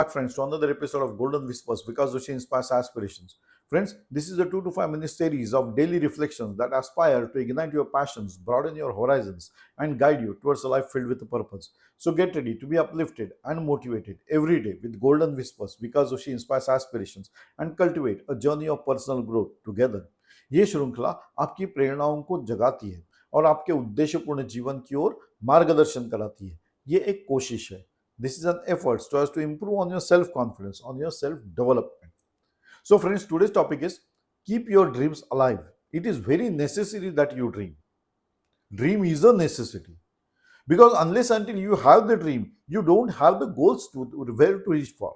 back, friends, to another episode of Golden Whispers because Joshi inspires aspirations. Friends, this is a 2 to 5 minute series of daily reflections that aspire to ignite your passions, broaden your horizons, and guide you towards a life filled with a purpose. So get ready to be uplifted and motivated every day with Golden Whispers because Joshi inspires aspirations and cultivate a journey of personal growth together. ये श्रृंखला आपकी प्रेरणाओं को जगाती है और आपके उद्देश्यपूर्ण जीवन की ओर मार्गदर्शन कराती है. ये एक कोशिश है. This is an effort so as to improve on your self-confidence, on your self-development. So friends, today's topic is keep your dreams alive. It is very necessary that you dream. Dream is a necessity. Because unless until you have the dream, you don't have the goals to where to reach for.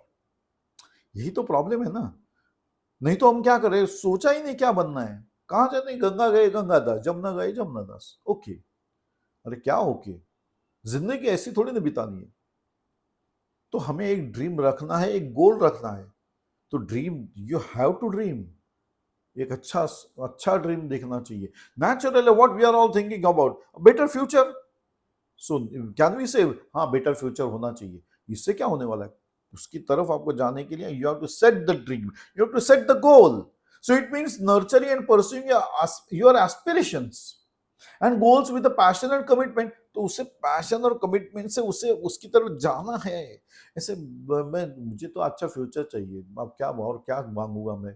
यही तो problem है ना. नहीं तो हम क्या करें, सोचा ही नहीं क्या बनना है. कहाँ जाने, गंगा गए गंगादास, जमुना गए जमुनादास. ओके. अरे क्या ओके? जिंदगी ऐसी थोड़ी ना बितानी है. तो हमें एक ड्रीम रखना है, एक गोल रखना है. तो dream, you have to dream. एक अच्छा ड्रीम देखना चाहिए. Naturally what we are all thinking about better future. So can we say हाँ बेटर फ्यूचर होना चाहिए. इससे क्या होने वाला है? उसकी तरफ आपको जाने के लिए you have to set the dream, you have to set the goal. So it means nurturing and pursuing your aspirations and goals with a passion and commitment. तो उसे पैशन और कमिटमेंट से उसे उसकी तरफ जाना है. ऐसे मुझे तो अच्छा फ्यूचर चाहिए, अब क्या और क्या मांगूंगा मैं?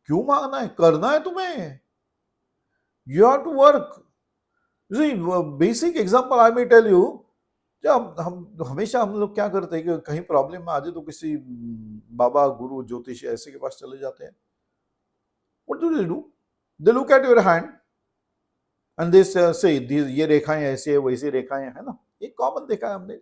क्यों मांगना है? करना है तुम्हें. You have to work. Basic example I may tell you. जब हम हमेशा हम लोग क्या करते हैं कि कहीं प्रॉब्लम में आ जाए तो किसी बाबा, गुरु, ज्योतिषी ऐसे के पास चले जाते हैं. What do they do? They look at your hand and they say ये रेखाएं ऐसी है, वैसी रेखाएं है ना. एक कॉमन देखा है हमने.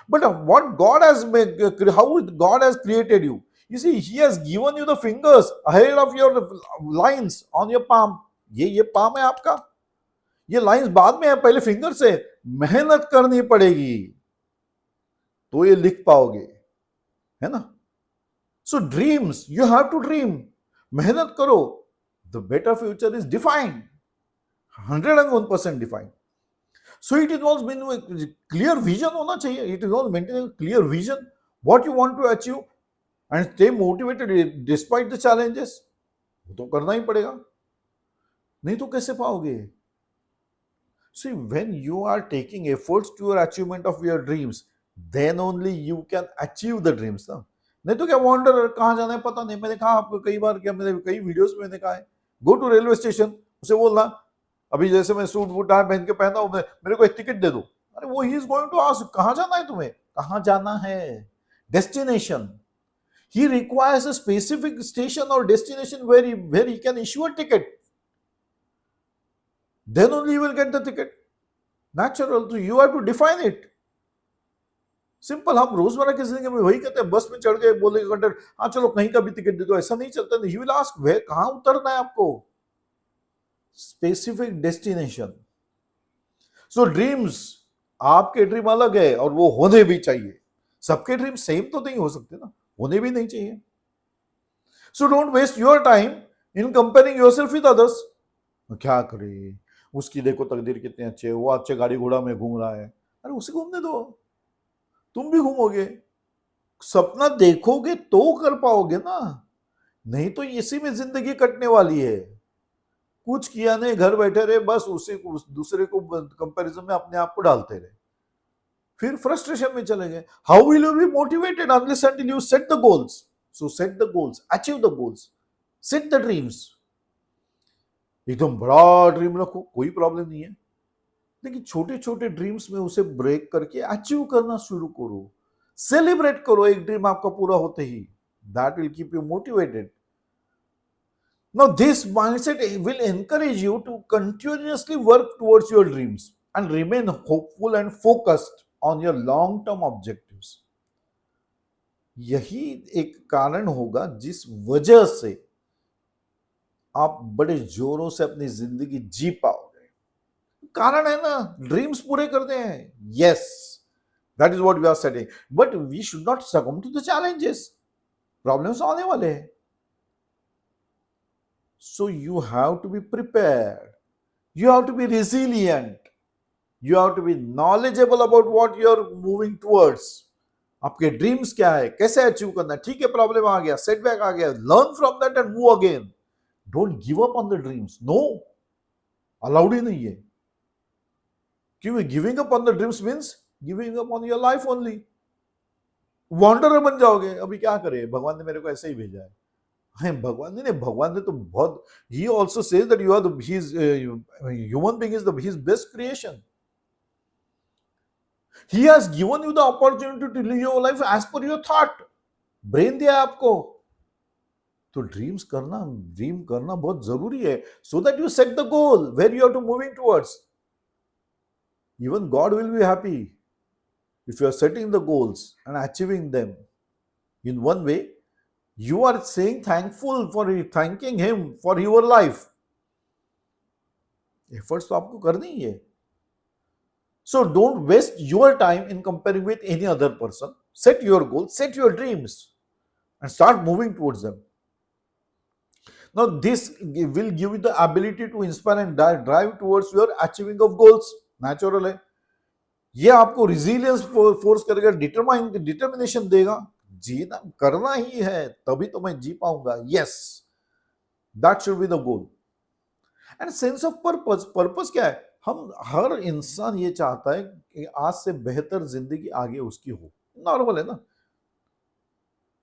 But what God has made, how God has created you. You see, He has given you the fingers ahead of your lines on your palm. ये palm है आपका. ये lines बाद में है, पहले finger से मेहनत करनी पड़ेगी तो ये लिख पाओगे, है ना. So dreams, you have to dream. मेहनत करो. The better future is defined. 101% defined. So it involves clear vision होना चाहिए. It involves maintaining a clear vision, what you want to achieve, and stay motivated despite the challenges. वो तो करना ही पड़ेगा, नहीं तो कैसे पाओगे? See, when you are taking efforts to your achievement of your dreams, then only you can achieve the dreams. ना नहीं तो क्या वॉन्डर, कहाँ जाना है पता नहीं. मैंने कहा आपको कई बार, क्या मैंने कई वीडियोस में मैंने कहा है, गो टू रेलवे स्टेशन, उसे बोलना अभी जैसे मैं सूट बूट पहन के पहना हूं, मेरे को एक टिकट दे दो. अरे वो he is going to ask कहां जाना है तुम्हें, कहां जाना है, destination. He requires a specific station और destination where he can issue a ticket. Then only you will get the ticket. Natural. तो you have to define it. Simple. हम रोजमर्रा की जिंदगी में वही कहते हैं, बस में चढ़ गए, बोले कंडक्टर हाँ चलो कहीं का भी टिकट दे दो. ऐसा नहीं चलता. ही विल आस्क वेयर, कहां उतरना है आपको. Specific destination. सो ड्रीम्स, आपके ड्रीम अलग है और वो होने भी चाहिए. सबके ड्रीम सेम तो नहीं हो सकते ना, होने भी नहीं चाहिए. So don't waste your time in comparing yourself with others. क्या करे, उसकी देखो तकदीर कितने अच्छे, वो अच्छे गाड़ी घोड़ा में घूम रहा है. अरे उसे घूमने दो, तुम भी घूमोगे. सपना देखोगे तो कर पाओगे ना, नहीं तो इसी में जिंदगी कटने वाली है. कुछ किया नहीं, घर बैठे रहे, बस उसी को दूसरे को कंपैरिजन में अपने आप को डालते रहे, फिर फ्रस्ट्रेशन में चले गए. How will you be motivated unless until you set the goals. So set the goals, achieve the goals, set the dreams. एकदम बड़ा ड्रीम रखो, कोई प्रॉब्लम नहीं है, लेकिन छोटे छोटे ड्रीम्स में उसे ब्रेक करके अचीव करना शुरू करो. सेलिब्रेट करो एक ड्रीम आपका पूरा होते ही. That will keep you motivated. Now, this mindset will encourage you to continuously work towards your dreams and remain hopeful and focused on your long-term objectives. यही एक कारण होगा जिस वजह से आप बड़े जोरों से अपनी जिंदगी जी पाओगे. कारण है ना, ड्रीम्स पूरे करते हैं. Yes, that is what we are setting. But we should not succumb to the challenges. Problems आने वाले हैं. So you have to be prepared. You have to be resilient. You have to be knowledgeable about what you are moving towards. आपके dreams क्या है, कैसे achieve करना है. ठीक है, प्रॉब्लम आ गया, सेटबैक आ गया, learn from that and move again. Don't give up on the dreams. No, allowed ही नहीं है. क्यों? Giving up on the dreams means giving up on your life only. Wanderer बन जाओगे. अभी क्या करे, भगवान ने मेरे को ऐसे ही भेजा है. भगवान ने तो बहुत, he also says that you are the his human being is the his best creation. He has given you the opportunity to live your life as per your thought. Brain दिया है आपको, तो ड्रीम करना बहुत जरूरी है, so that you set the goal where you are to moving towards. Even God will be happy if you are setting the goals and achieving them. In one way, you are saying thanking him for your life. Efforts तो आपको करनी ही है. So don't waste your time in comparing with any other person. Set your goals, set your dreams, and start moving towards them. Now, this will give you the ability to inspire and drive towards your achieving of goals. Natural है. ये आपको resilience force करेगा, determination देगा. जीना करना ही है, तभी तो मैं जी पाऊंगा. Yes, that should be the goal. And sense of purpose. Purpose क्या है? हम हर इंसान ये चाहता है कि आज से बेहतर जिंदगी आगे उसकी हो. नॉर्मल है ना.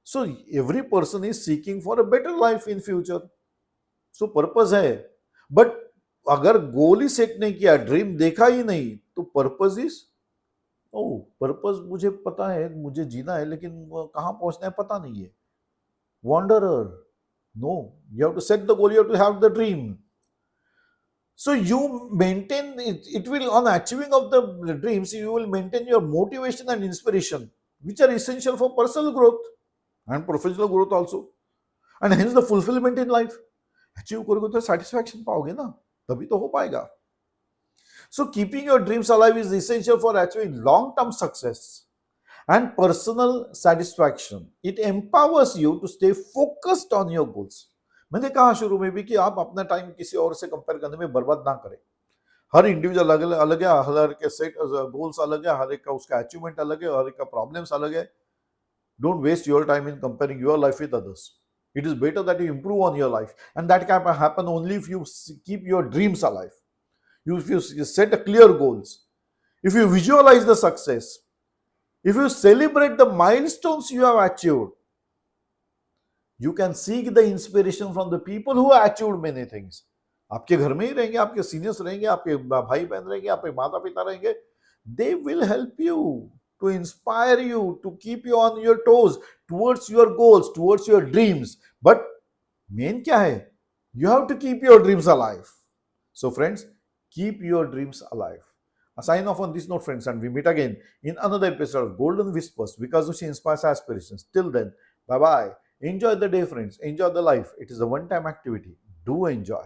So every person is seeking for a better life in future. So purpose है. बट अगर गोल ही सेट नहीं किया, ड्रीम देखा ही नहीं, तो पर्पस इज, ओ पर्पस मुझे पता है, मुझे जीना है, लेकिन कहां पहुंचना है पता नहीं है. Wanderer. No, you have to set the goal, you have to have the dream. So you maintain it will, on achieving of the dreams, you will maintain your motivation and inspiration, which are essential for personal growth and professional growth also, and hence the fulfillment in life. Achieve करोगे तो satisfaction पाओगे ना, तभी तो हो पाएगा. So keeping your dreams alive is essential for achieving long-term success and personal satisfaction. It empowers you to stay focused on your goals. मैंने कहा शुरू में भी कि आप अपना टाइम किसी और से कंपेयर करने में बर्बाद ना करें. हर इंडिविजुअल अलग है, हर एक के सेट गोल्स अलग है, हर एक का उसका अचीवमेंट अलग है, हर एक का प्रॉब्लम्स अलग है. Don't waste your time in comparing your life with others. It is better that you improve on your life, and that can happen only if you keep your dreams alive. If you set a clear goals, if you visualize the success, if you celebrate the milestones you have achieved, you can seek the inspiration from the people who have achieved many things. आपके घर में ही रहेंगे, आपके seniors रहेंगे, आपके भाई बहन रहेंगे, आपके माता पिता रहेंगे. They will help you to inspire you, to keep you on your toes towards your goals, towards your dreams. But main क्या है? You have to keep your dreams alive. So friends, keep your dreams alive. A sign off on this note, friends, and we meet again in another episode of Golden Whispers, because she inspires aspirations. Till then, bye bye. Enjoy the day, friends. Enjoy the life. It is a one-time activity. Do enjoy.